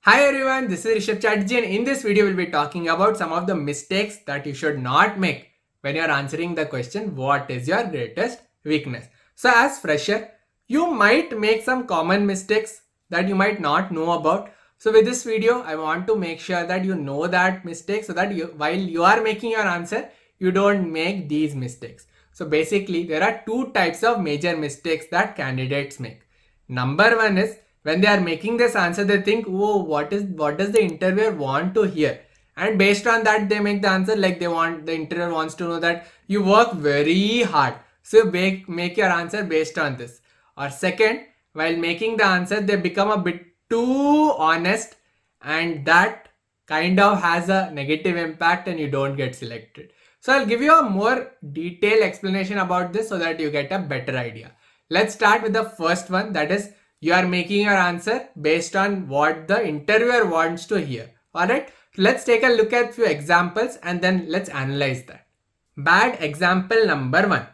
Hi everyone, this is Rishabh Chatterjee, and in this video we'll be talking about some of the mistakes that you should not make when you're answering the question, what is your greatest weakness? So as fresher, you might make some common mistakes that you might not know about. So with this video, I want to make sure that you know that mistake so that while you are making your answer, you don't make these mistakes. So basically, there are two types of major mistakes that candidates make. Number one is when they are making this answer, they think, oh, what does the interviewer want to hear? And based on that, they make the answer like the interviewer wants to know that you work very hard. So make your answer based on this. Or second, while making the answer, they become a bit too honest, and that kind of has a negative impact and you don't get selected. So I'll give you a more detailed explanation about this so that you get a better idea. Let's start with the first one, that is you are making your answer based on what the interviewer wants to hear. Alright, let's take a look at few examples and then let's analyze that. Bad example number one.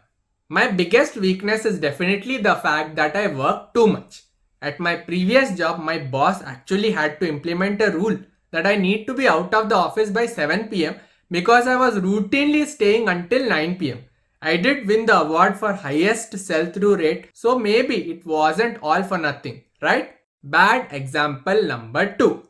My biggest weakness is definitely the fact that I work too much. At my previous job, my boss actually had to implement a rule that I need to be out of the office by 7 p.m. because I was routinely staying until 9 p.m. I did win the award for highest sell-through rate, so maybe it wasn't all for nothing, right? Bad example number two.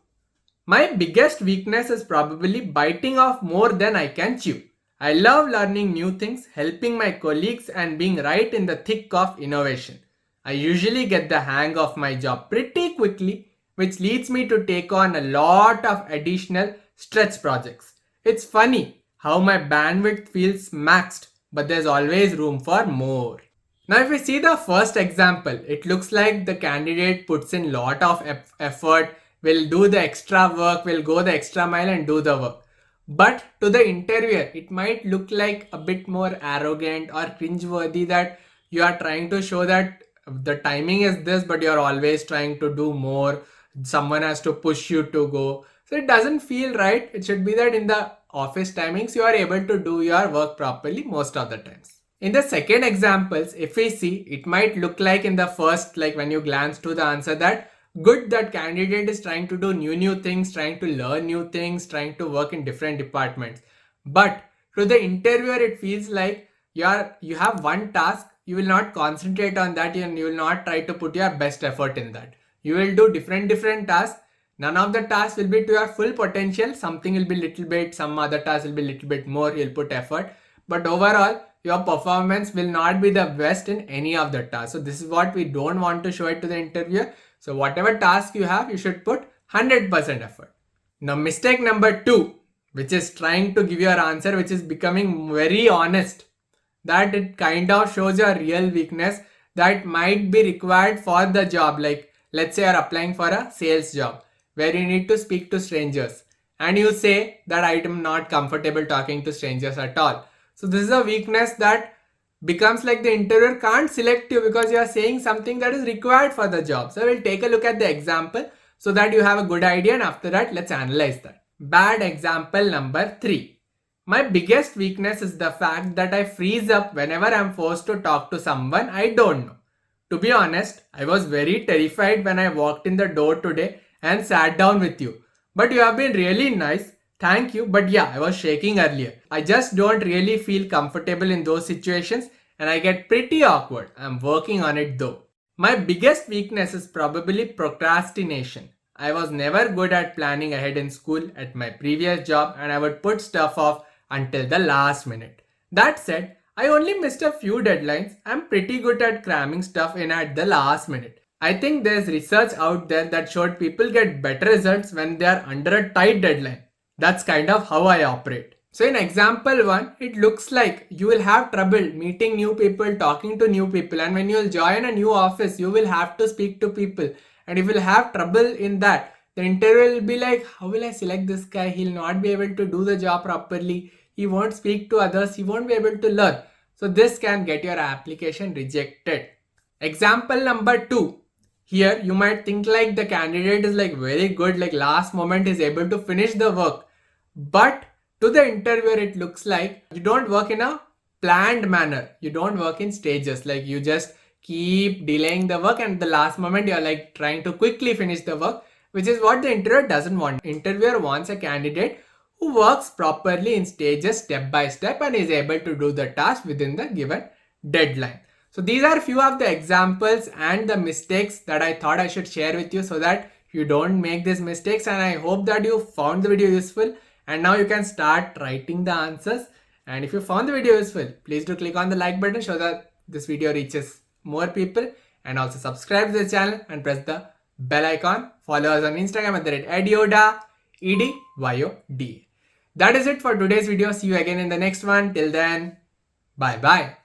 My biggest weakness is probably biting off more than I can chew. I love learning new things, helping my colleagues, and being right in the thick of innovation. I usually get the hang of my job pretty quickly, which leads me to take on a lot of additional stretch projects. It's funny how my bandwidth feels maxed, but there's always room for more. Now if we see the first example, it looks like the candidate puts in lot of effort, will do the extra work, will go the extra mile and do the work. But to the interviewer, it might look like a bit more arrogant or cringeworthy that you are trying to show that the timing is this, but you're always trying to do more. Someone has to push you to go. So it doesn't feel right. It should be that in the office timings, you are able to do your work properly most of the times. In the second examples, if we see, it might look like in the first, like when you glance to the answer, that good that candidate is trying to do new things, trying to learn new things, trying to work in different departments. But to the interviewer, it feels like you have one task, you will not concentrate on that and you will not try to put your best effort in that. You will do different tasks. None of the tasks will be to your full potential. Something will be little bit, some other tasks will be little bit more, you'll put effort. But overall, your performance will not be the best in any of the tasks. So this is what we don't want to show it to the interviewer. So whatever task you have, you should put 100% effort. Now mistake number two, which is trying to give your answer, which is becoming very honest, that it kind of shows your real weakness that might be required for the job. Like let's say you're applying for a sales job where you need to speak to strangers and you say that I am not comfortable talking to strangers at all. So this is a weakness that becomes like the interviewer can't select you because you are saying something that is required for the job. So we'll take a look at the example so that you have a good idea, and after that let's analyze that. Bad example number three. My biggest weakness is the fact that I freeze up whenever I'm forced to talk to someone I don't know. To be honest, I was very terrified when I walked in the door today and sat down with you. But you have been really nice. Thank you. But yeah, I was shaking earlier. I just don't really feel comfortable in those situations and I get pretty awkward. I'm working on it though. My biggest weakness is probably procrastination. I was never good at planning ahead in school at my previous job and I would put stuff off until the last minute. That said, I only missed a few deadlines. I'm pretty good at cramming stuff in at the last minute. I think there's research out there that showed people get better results when they are under a tight deadline. That's kind of how I operate. So in example 1, it looks like you will have trouble meeting new people, talking to new people, and when you will join a new office, you will have to speak to people. And if you will have trouble in that, the interviewer will be like, how will I select this guy? He'll not be able to do the job properly. He won't speak to others. He won't be able to learn. So this can get your application rejected. Example number 2. Here you might think like the candidate is like very good, like last moment is able to finish the work. But to the interviewer, it looks like you don't work in a planned manner. You don't work in stages. Like you just keep delaying the work and the last moment you're like trying to quickly finish the work. which is what the interviewer doesn't want. Interviewer wants a candidate who works properly in stages step by step and is able to do the task within the given deadline. So these are few of the examples and the mistakes that I thought I should share with you so that you don't make these mistakes, and I hope that you found the video useful and now you can start writing the answers. And if you found the video useful, please do click on the like button so that this video reaches more people, and also subscribe to the channel and press the bell icon. Follow us on Instagram at the rate EdYoda, EdYoda. That is it for today's video. See you again in the next one. Till then, bye bye.